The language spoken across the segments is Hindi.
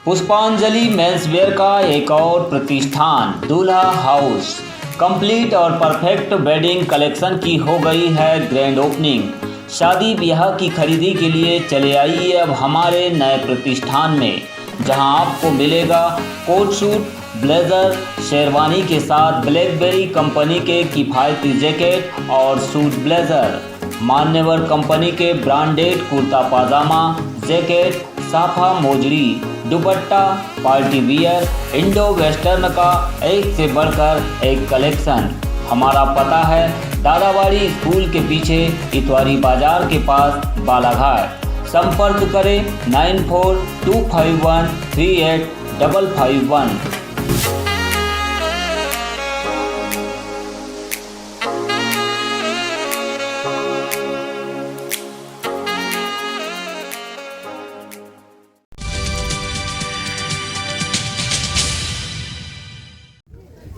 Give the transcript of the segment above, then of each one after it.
पुष्पांजलि मेंसवेयर का एक और प्रतिष्ठान दूल्हा हाउस कंप्लीट और परफेक्ट वेडिंग कलेक्शन की हो गई है ग्रैंड ओपनिंग। शादी ब्याह की खरीदी के लिए चले आइए अब हमारे नए प्रतिष्ठान में, जहां आपको मिलेगा कोट सूट, ब्लेजर, शेरवानी के साथ ब्लैकबेरी कंपनी के किफ़ायती जैकेट और सूट ब्लेजर, मान्यवर कंपनी के branded kurta pyjama, jacket, safa mojari, dupatta, party wear, Indo western का एक से बढ़कर एक कलेक्शन। हमारा पता है दादाबाड़ी स्कूल के पीछे इतवारी बाजार के पास बालाघाट। संपर्क करें 9425138551।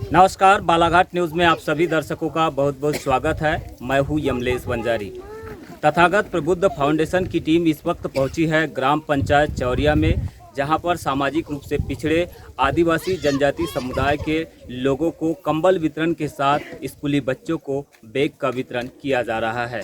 नमस्कार, बालाघाट न्यूज़ में आप सभी दर्शकों का बहुत बहुत स्वागत है। मैं हूं यमलेश वंजारी। तथागत प्रबुद्ध फाउंडेशन की टीम इस वक्त पहुंची है ग्राम पंचायत चौरिया में, जहां पर सामाजिक रूप से पिछड़े आदिवासी जनजाति समुदाय के लोगों को कंबल वितरण के साथ स्कूली बच्चों को बैग का वितरण किया जा रहा है।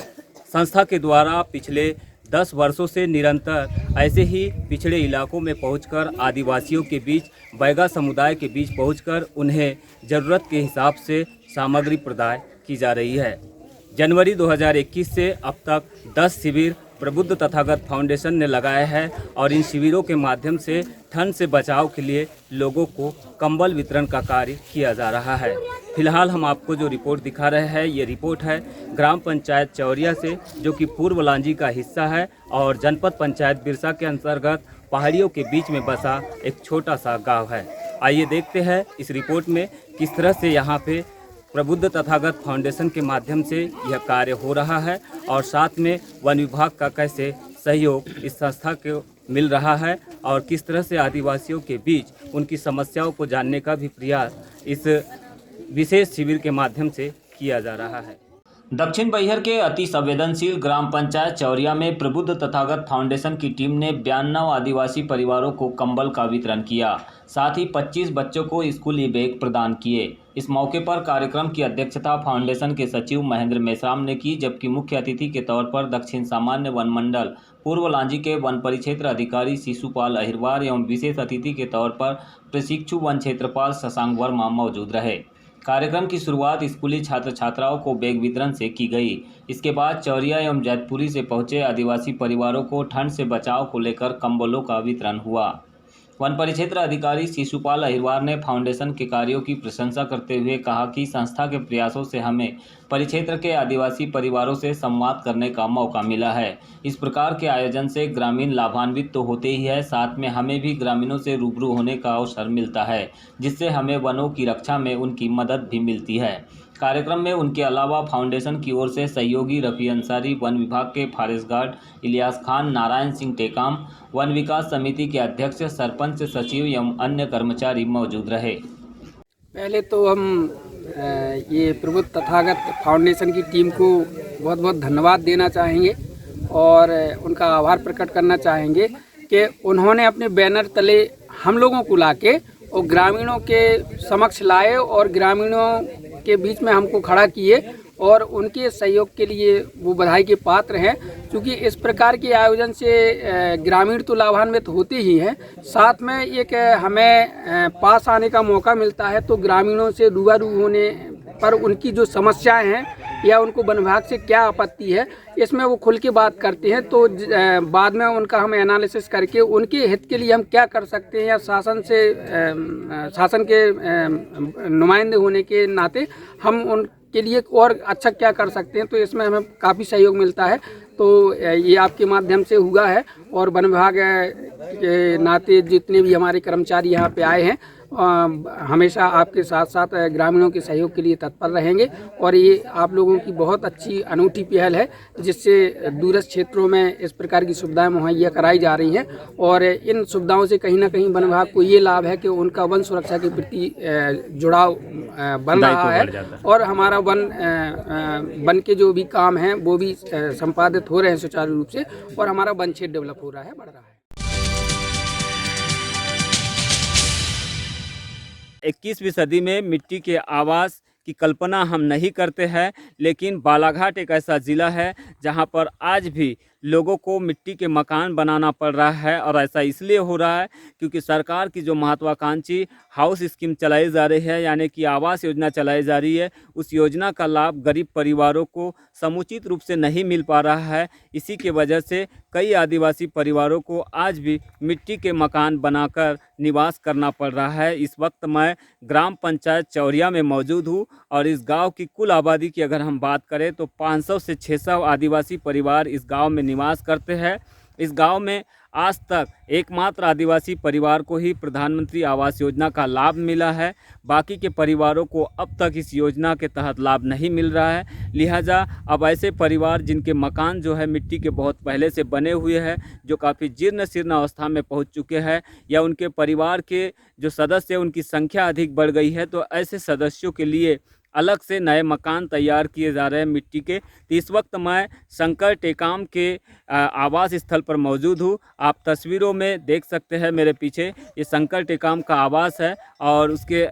संस्था के द्वारा पिछले 10 वर्षों से निरंतर ऐसे ही पिछड़े इलाकों में पहुंचकर आदिवासियों के बीच, बैगा समुदाय के बीच पहुंचकर उन्हें ज़रूरत के हिसाब से सामग्री प्रदान की जा रही है। जनवरी 2021 से अब तक 10 शिविर प्रबुद्ध तथागत फाउंडेशन ने लगाए हैं और इन शिविरों के माध्यम से ठंड से बचाव के लिए लोगों को कंबल वितरण का कार्य किया जा रहा है। फिलहाल हम आपको जो रिपोर्ट दिखा रहे हैं, ये रिपोर्ट है ग्राम पंचायत चौरिया से, जो कि पूर्व लांजी का हिस्सा है और जनपद पंचायत बिरसा के अंतर्गत पहाड़ियों के बीच में बसा एक छोटा सा गांव है। आइए देखते हैं इस रिपोर्ट में किस तरह से यहाँ पे प्रबुद्ध तथागत फाउंडेशन के माध्यम से यह कार्य हो रहा है और साथ में वन विभाग का कैसे सहयोग इस संस्था को मिल रहा है और किस तरह से आदिवासियों के बीच उनकी समस्याओं को जानने का भी प्रयास इस विशेष शिविर के माध्यम से किया जा रहा है। दक्षिण बैहर के अति संवेदनशील ग्राम पंचायत चौरिया में प्रबुद्ध तथागत फाउंडेशन की टीम ने 92 आदिवासी परिवारों को कंबल का वितरण किया, साथ ही 25 बच्चों को स्कूली बैग प्रदान किए। इस मौके पर कार्यक्रम की अध्यक्षता फाउंडेशन के सचिव महेंद्र मेश्राम ने की, जबकि मुख्य अतिथि के तौर पर दक्षिण सामान्य वन मंडल पूर्व लांजी के वन परिक्षेत्र अधिकारी शिशुपाल अहिरवार एवं विशेष अतिथि के तौर पर प्रशिक्षु वन क्षेत्रपाल शशांक वर्मा मौजूद रहे। कार्यक्रम की शुरुआत स्कूली छात्र छात्राओं को बैग वितरण से की गई। इसके बाद चौरिया एवं जैतपुरी से पहुंचे आदिवासी परिवारों को ठंड से बचाव को लेकर कंबलों का वितरण हुआ। वन परिक्षेत्र अधिकारी शिशुपाल अहिरवार ने फाउंडेशन के कार्यों की प्रशंसा करते हुए कहा कि संस्था के प्रयासों से हमें परिक्षेत्र के आदिवासी परिवारों से संवाद करने का मौका मिला है। इस प्रकार के आयोजन से ग्रामीण लाभान्वित तो होते ही है, साथ में हमें भी ग्रामीणों से रूबरू होने का अवसर मिलता है, जिससे हमें वनों की रक्षा में उनकी मदद भी मिलती है। कार्यक्रम में उनके अलावा फाउंडेशन की ओर से सहयोगी रफ़ी अंसारी, वन विभाग के फॉरेस्ट गार्ड इलियास खान, नारायण सिंह टेकाम, वन विकास समिति के अध्यक्ष, सरपंच, सचिव एवं अन्य कर्मचारी मौजूद रहे। पहले तो हम ये प्रबुद्ध तथागत फाउंडेशन की टीम को बहुत बहुत धन्यवाद देना चाहेंगे और उनका आभार प्रकट करना चाहेंगे कि उन्होंने अपने बैनर तले हम लोगों को लाके और ग्रामीणों के समक्ष लाए और ग्रामीणों के बीच में हमको खड़ा किए और उनके सहयोग के लिए वो बधाई के पात्र हैं। क्योंकि इस प्रकार के आयोजन से ग्रामीण तो लाभान्वित होते ही हैं, साथ में एक हमें पास आने का मौका मिलता है, तो ग्रामीणों से रूबरू होने पर उनकी जो समस्याएं हैं या उनको वन विभाग से क्या आपत्ति है, इसमें वो खुल के बात करते हैं। तो बाद में उनका हम एनालिसिस करके उनके हित के लिए हम क्या कर सकते हैं या शासन के नुमाइंदे होने के नाते हम उनके लिए और अच्छा क्या कर सकते हैं, तो इसमें हमें काफ़ी सहयोग मिलता है। तो ये आपके माध्यम से हुआ है और वन विभाग के नाते जितने भी हमारे कर्मचारी यहाँ पे आए हैं हमेशा आपके साथ साथ ग्रामीणों के सहयोग के लिए तत्पर रहेंगे और ये आप लोगों की बहुत अच्छी अनूठी पहल है, जिससे दूरस्थ क्षेत्रों में इस प्रकार की सुविधाएं मुहैया कराई जा रही हैं और इन सुविधाओं से कहीं ना कहीं वन विभाग को ये लाभ है कि उनका वन सुरक्षा के प्रति जुड़ाव बन रहा है और हमारा वन के जो भी काम हैं वो भी संपादित हो रहे हैं सुचारू रूप से और हमारा वन क्षेत्र डेवलप हो रहा है, बढ़ रहा है। 21वीं सदी में मिट्टी के आवास की कल्पना हम नहीं करते हैं, लेकिन बालाघाट एक ऐसा ज़िला है जहां पर आज भी लोगों को मिट्टी के मकान बनाना पड़ रहा है। और ऐसा इसलिए हो रहा है क्योंकि सरकार की जो महत्वाकांक्षी हाउस स्कीम चलाई जा रही है, यानी कि आवास योजना चलाई जा रही है, उस योजना का लाभ गरीब परिवारों को समुचित रूप से नहीं मिल पा रहा है। इसी के वजह से कई आदिवासी परिवारों को आज भी मिट्टी के मकान बनाकर निवास करना पड़ रहा है। इस वक्त मैं ग्राम पंचायत चौरिया में मौजूद हूँ और इस गांव की कुल आबादी की अगर हम बात करें तो 500 से 600 आदिवासी परिवार इस गांव में निवास करते हैं। इस गांव में आज तक एकमात्र आदिवासी परिवार को ही प्रधानमंत्री आवास योजना का लाभ मिला है। बाकी के परिवारों को अब तक इस योजना के तहत लाभ नहीं मिल रहा है। लिहाजा अब ऐसे परिवार जिनके मकान जो है मिट्टी के बहुत पहले से बने हुए हैं, जो काफ़ी जीर्ण शीर्ण अवस्था में पहुंच चुके हैं, या उनके परिवार के जो सदस्य उनकी संख्या अधिक बढ़ गई है, तो ऐसे सदस्यों के लिए अलग से नए मकान तैयार किए जा रहे हैं मिट्टी के। तो इस वक्त मैं शंकर टेकाम के आवास स्थल पर मौजूद हूँ। आप तस्वीरों में देख सकते हैं मेरे पीछे ये शंकर टेकाम का आवास है और उसके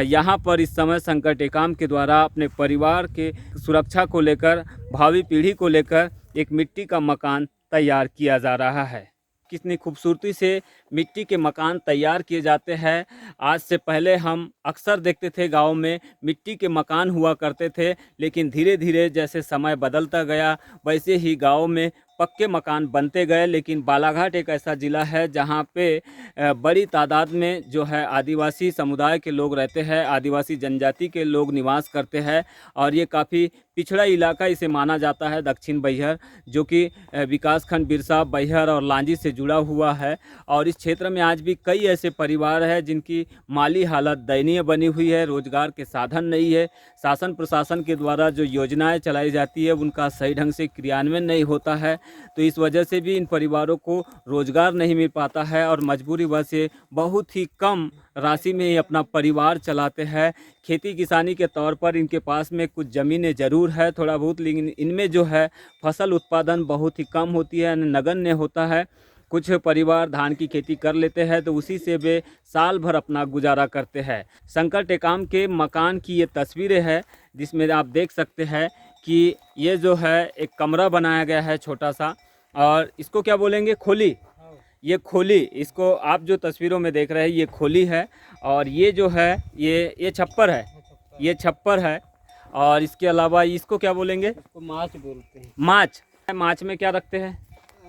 यहाँ पर इस समय शंकर टेकाम के द्वारा अपने परिवार के सुरक्षा को लेकर, भावी पीढ़ी को लेकर एक मिट्टी का मकान तैयार किया जा रहा है। कितनी खूबसूरती से मिट्टी के मकान तैयार किए जाते हैं। आज से पहले हम अक्सर देखते थे गाँव में मिट्टी के मकान हुआ करते थे, लेकिन धीरे धीरे जैसे समय बदलता गया वैसे ही गाँव में पक्के मकान बनते गए। लेकिन बालाघाट एक ऐसा ज़िला है जहाँ पे बड़ी तादाद में जो है आदिवासी समुदाय के लोग रहते हैं, आदिवासी जनजाति के लोग निवास करते हैं और ये काफ़ी पिछड़ा इलाका इसे माना जाता है, दक्षिण बैहर, जो कि विकासखंड बिरसा, बैहर और लांजी से जुड़ा हुआ है। और इस क्षेत्र में आज भी कई ऐसे परिवार हैं जिनकी माली हालत दयनीय बनी हुई है, रोजगार के साधन नहीं है, शासन प्रशासन के द्वारा जो योजनाएं चलाई जाती है उनका सही ढंग से क्रियान्वयन नहीं होता है। तो इस वजह से भी इन परिवारों को रोजगार नहीं मिल पाता है और मजबूरी वजह से बहुत ही कम राशि में ही अपना परिवार चलाते हैं। खेती किसानी के तौर पर इनके पास में कुछ ज़मीनें ज़रूर है थोड़ा बहुत, लेकिन इनमें जो है फसल उत्पादन बहुत ही कम होती है, नगण्य होता है। कुछ परिवार धान की खेती कर लेते हैं तो उसी से वे साल भर अपना गुजारा करते हैं। शंकर टेकाम के मकान की ये तस्वीरें हैं जिसमें आप देख सकते हैं कि ये जो है एक कमरा बनाया गया है छोटा सा, और इसको क्या बोलेंगे, खोली। ये खोली, इसको आप जो तस्वीरों में देख रहे हैं ये खोली है, और ये जो है ये छप्पर है, ये छप्पर है। और इसके अलावा इसको क्या बोलेंगे, इसको माच बोलते हैं। माच। माच में क्या रखते हैं,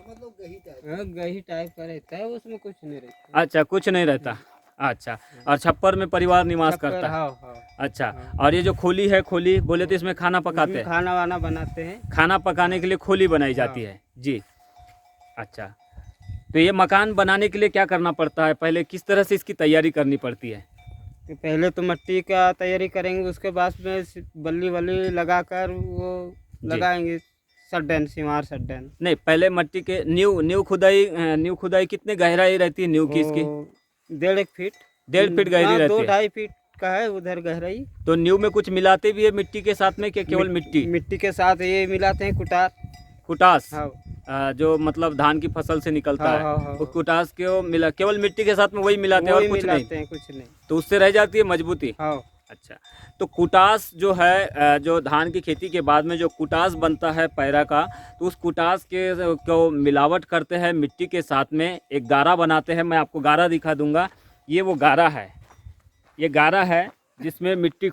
मतलब गही टाइप का रहता है, उसमें कुछ नहीं रहता। अच्छा, कुछ नहीं रहता। अच्छा, और छप्पर में परिवार निवास करता है। हाँ। अच्छा, और ये जो खोली है, खोली बोले तो इसमें खाना पकाते हैं, खाना वाना बनाते हैं। खाना पकाने के लिए खोली बनाई जाती है जी। अच्छा, तो ये मकान बनाने के लिए क्या करना पड़ता है, पहले किस तरह से इसकी तैयारी करनी पड़ती है? तो पहले तो मिट्टी का तैयारी करेंगे, उसके बाद में बल्ली वल्ली लगाकर वो लगाएंगे, सड्डन, सिमार सड्डन। नहीं, पहले मिट्टी के नींव खुदाई कितने गहराई रहती है नींव की इसकी? 1.5 फीट। 1.5 फीट गहरी रहती है। 2-2.5 फीट का है उधर गहराई। तो नींव में कुछ मिलाते भी है मिट्टी के साथ में, कि केवल मिट्टी? मिट्टी के साथ ये मिलाते हैं कुटास। हाँ। जो मतलब धान की फसल से निकलता हाँ, है, हाँ, हाँ, उस कुटास को मिला, केवल मिट्टी के साथ में वही मिलाते हैं और कुछ नहीं? कुछ नहीं, तो उससे रह जाती है मजबूती। हाँ। अच्छा, तो कुटास जो है, जो धान की खेती के बाद में जो कुटास बनता है पैरा का, तो उस कुटास के को मिलावट करते हैं मिट्टी के साथ में, एक गारा बनाते हैं। मैं आपको गारा दिखा दूंगा, ये वो गारा है, ये गारा है जिसमें मिट्टी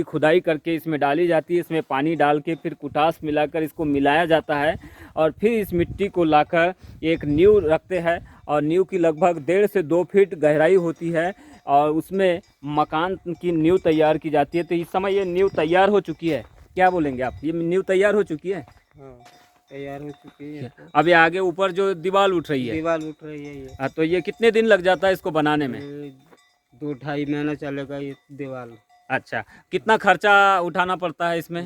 खुदाई करके इसमें डाली जाती है। इसमें पानी डाल के फिर कुटास मिलाकर इसको मिलाया जाता है और फिर इस मिट्टी को लाकर एक नींव रखते हैं, और नींव की लगभग 1.5 से 2 फीट गहराई होती है और उसमें मकान की नींव तैयार की जाती है। तो इस समय ये नींव तैयार हो चुकी है, क्या बोलेंगे आप, ये नींव तैयार हो चुकी है? हाँ, तैयार हो चुकी है। अभी आगे ऊपर जो दीवार उठ रही है, दीवार उठ रही है ये। तो ये कितने दिन लग जाता है इसको बनाने में? 2-2.5 महीना चलेगा ये दीवार। अच्छा, कितना खर्चा उठाना पड़ता है इसमें?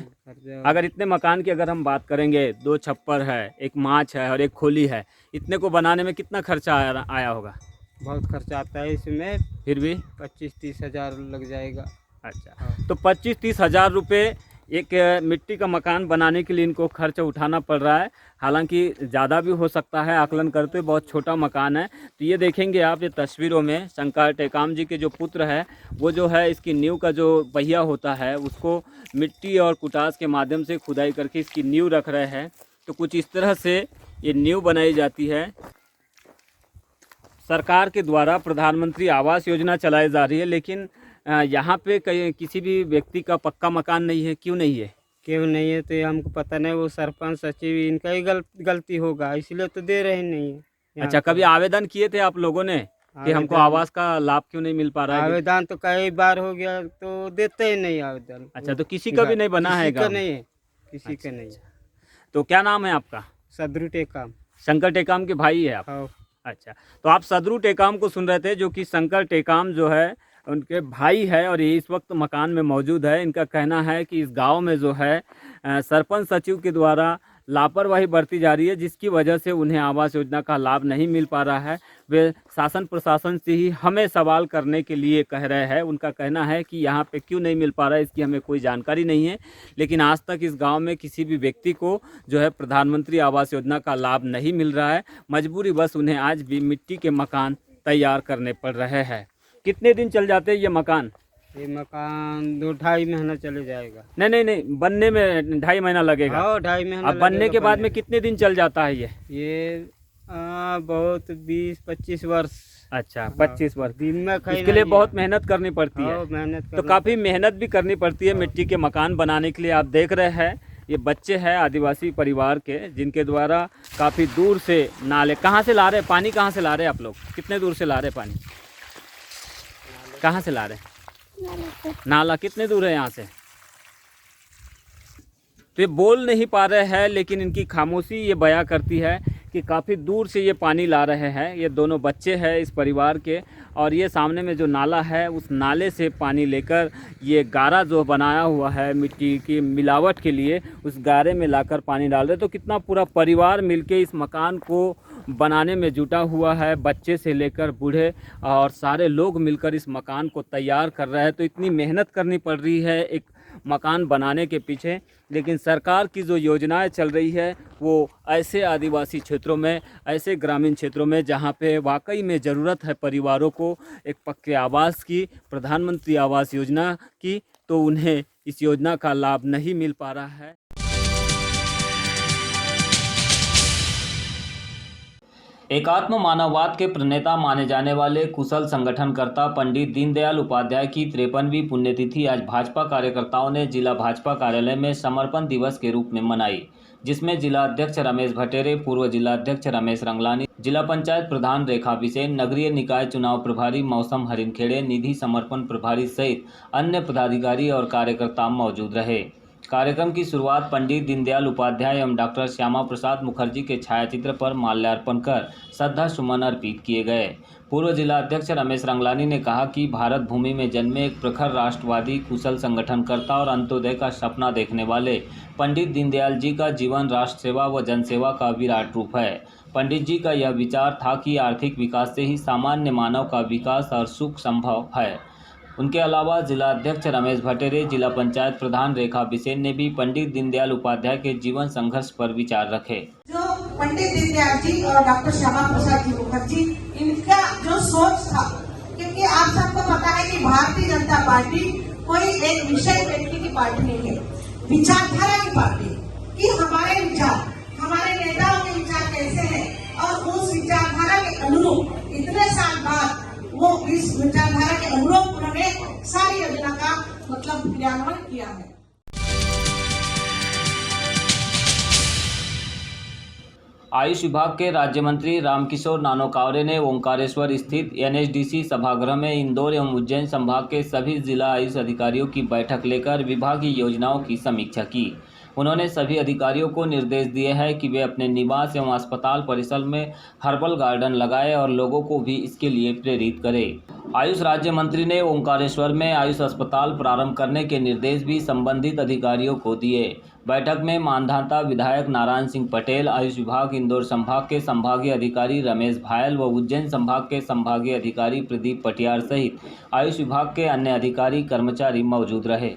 अगर इतने मकान की अगर हम बात करेंगे, 2 छप्पर है, एक माच है और एक खोली है, इतने को बनाने में कितना खर्चा आया होगा? बहुत खर्चा आता है इसमें, फिर भी 25-30 हज़ार लग जाएगा। अच्छा, हाँ। तो 25-30 हज़ार रुपये एक मिट्टी का मकान बनाने के लिए इनको खर्च उठाना पड़ रहा है। हालांकि ज़्यादा भी हो सकता है, आकलन करते हुए बहुत छोटा मकान है। तो ये देखेंगे आप ये तस्वीरों में शंकर टेकाम जी के जो पुत्र है वो जो है इसकी नींव का जो पहिया होता है उसको मिट्टी और कुटास के माध्यम से खुदाई करके इसकी नींव रख रहे हैं। तो कुछ इस तरह से ये नींव बनाई जाती है। सरकार के द्वारा प्रधानमंत्री आवास योजना चलाई जा रही है, लेकिन यहाँ पे कहीं किसी भी व्यक्ति का पक्का मकान नहीं है। क्यों नहीं है? क्यों नहीं है तो ये हमको पता नहीं, वो सरपंच सचिव इनका ही गलती होगा, इसलिए तो दे रहे नहीं है। अच्छा, कभी आवेदन किए थे आप लोगों ने कि हमको आवास का लाभ क्यों नहीं मिल पा रहा है? आवेदन तो कई बार हो गया तो देते ही नहीं आवेदन। अच्छा, तो किसी का भी नहीं बना है? किसी का नहीं है, किसी का नहीं है। तो क्या नाम है आपका? सदरू टेकाम। शंकर टेकाम के भाई है आप? हाँ। अच्छा, तो आप सदरू टेकाम को सुन रहे थे, जो कि शंकर टेकाम जो है उनके भाई है और ये इस वक्त मकान में मौजूद है। इनका कहना है कि इस गांव में जो है सरपंच सचिव के द्वारा लापरवाही बरती जा रही है, जिसकी वजह से उन्हें आवास योजना का लाभ नहीं मिल पा रहा है। वे शासन प्रशासन से ही हमें सवाल करने के लिए कह रहे हैं। उनका कहना है कि यहाँ पे क्यों नहीं मिल पा रहा है इसकी हमें कोई जानकारी नहीं है, लेकिन आज तक इस गांव में किसी भी व्यक्ति को जो है प्रधानमंत्री आवास योजना का लाभ नहीं मिल रहा है। मजबूरी बस उन्हें आज भी मिट्टी के मकान तैयार करने पड़ रहे हैं। कितने दिन चल जाते हैं ये मकान? ये मकान 2-2.5 महीना चले जाएगा। नहीं, बनने में 2.5 महीना लगेगा। हाँ, 2.5 महीना। अब बनने के बाद में कितने दिन चल जाता है ये बहुत 20-25 वर्ष। अच्छा, 25 वर्ष। दिन में इसके लिए बहुत मेहनत करनी पड़ती है। मेहनत तो काफ़ी मेहनत भी करनी पड़ती है मिट्टी के मकान बनाने के लिए। आप देख रहे हैं ये बच्चे हैं आदिवासी परिवार के, जिनके द्वारा काफ़ी दूर से नाले, कहाँ से ला रहे हैं पानी? कहाँ से ला रहे हैं आप लोग? कितने दूर से ला रहे हैं पानी? कहाँ से ला रहे हैं? नाला कितने दूर है यहाँ से? तो ये बोल नहीं पा रहे हैं, लेकिन इनकी खामोशी ये बयां करती है कि काफ़ी दूर से ये पानी ला रहे हैं। ये दोनों बच्चे हैं इस परिवार के, और ये सामने में जो नाला है उस नाले से पानी लेकर ये गारा जो बनाया हुआ है मिट्टी की मिलावट के लिए, उस गारे में लाकर पानी डाल रहे। तो कितना पूरा परिवार मिलके इस मकान को बनाने में जुटा हुआ है, बच्चे से लेकर बूढ़े, और सारे लोग मिलकर इस मकान को तैयार कर रहे हैं। तो इतनी मेहनत करनी पड़ रही है एक मकान बनाने के पीछे, लेकिन सरकार की जो योजनाएं चल रही है वो ऐसे आदिवासी क्षेत्रों में, ऐसे ग्रामीण क्षेत्रों में जहां पे वाकई में ज़रूरत है परिवारों को एक पक्के आवास की, प्रधानमंत्री आवास योजना की, तो उन्हें इस योजना का लाभ नहीं मिल पा रहा है। एकात्म मानववाद के प्रणेता माने जाने वाले कुशल संगठनकर्ता पंडित दीनदयाल उपाध्याय की 53वीं पुण्यतिथि आज भाजपा कार्यकर्ताओं ने जिला भाजपा कार्यालय में समर्पण दिवस के रूप में मनाई, जिसमें जिला अध्यक्ष रमेश भटेरे, पूर्व जिला अध्यक्ष रमेश रंगलानी, जिला पंचायत प्रधान रेखा बिसेन, नगरीय निकाय चुनाव प्रभारी मौसम हरिनखेड़े, निधि समर्पण प्रभारी सहित अन्य पदाधिकारी और कार्यकर्ता मौजूद रहे। कार्यक्रम की शुरुआत पंडित दीनदयाल उपाध्याय एवं डॉक्टर श्यामा प्रसाद मुखर्जी के छायाचित्र पर माल्यार्पण कर श्रद्धा सुमन अर्पित किए गए। पूर्व जिला अध्यक्ष रमेश रंगलानी ने कहा कि भारत भूमि में जन्मे एक प्रखर राष्ट्रवादी, कुशल संगठनकर्ता और अंत्योदय का सपना देखने वाले पंडित दीनदयाल जी का जीवन राष्ट्र सेवा व जनसेवा का विराट रूप है। पंडित जी का यह विचार था कि आर्थिक विकास से ही सामान्य मानव का विकास और सुख संभव है। उनके अलावा जिला अध्यक्ष रमेश भटेरे, जिला पंचायत प्रधान रेखा बिसेन ने भी पंडित दीनदयाल उपाध्याय के जीवन संघर्ष पर विचार रखे। जो पंडित दीनदयाल जी और डॉक्टर श्यामा प्रसाद जी मुखर्जी, इनका जो सोच था, क्योंकि आप सबको पता है कि भारतीय जनता पार्टी कोई एक विषय व्यक्ति की पार्टी नहीं है, विचारधारा की पार्टी, कि हमारे विचार, हमारे नेताओं के विचार कैसे हैं, और उस विचारधारा के अनुरूप इतने साल बाद वो इस विचारधारा के अनुरूप उन्होंने सारी योजना का मतलब क्रियान्वयन किया है। आयुष विभाग के राज्य मंत्री रामकिशोर नानोकावरे ने ओंकारेश्वर स्थित एनएचडीसी सभागृह में इंदौर एवं उज्जैन संभाग के सभी जिला आयुष अधिकारियों की बैठक लेकर विभागीय योजनाओं की समीक्षा की। उन्होंने सभी अधिकारियों को निर्देश दिए हैं कि वे अपने निवास एवं अस्पताल परिसर में हर्बल गार्डन लगाएं और लोगों को भी इसके लिए प्रेरित करें। आयुष राज्य मंत्री ने ओंकारेश्वर में आयुष अस्पताल प्रारंभ करने के निर्देश भी संबंधित अधिकारियों को दिए। बैठक में मानधाता विधायक नारायण सिंह पटेल, आयुष विभाग इंदौर संभाग के संभागीय अधिकारी रमेश भायल व उज्जैन संभाग के संभागीय अधिकारी प्रदीप पटियार सहित आयुष विभाग के अन्य अधिकारी कर्मचारी मौजूद रहे।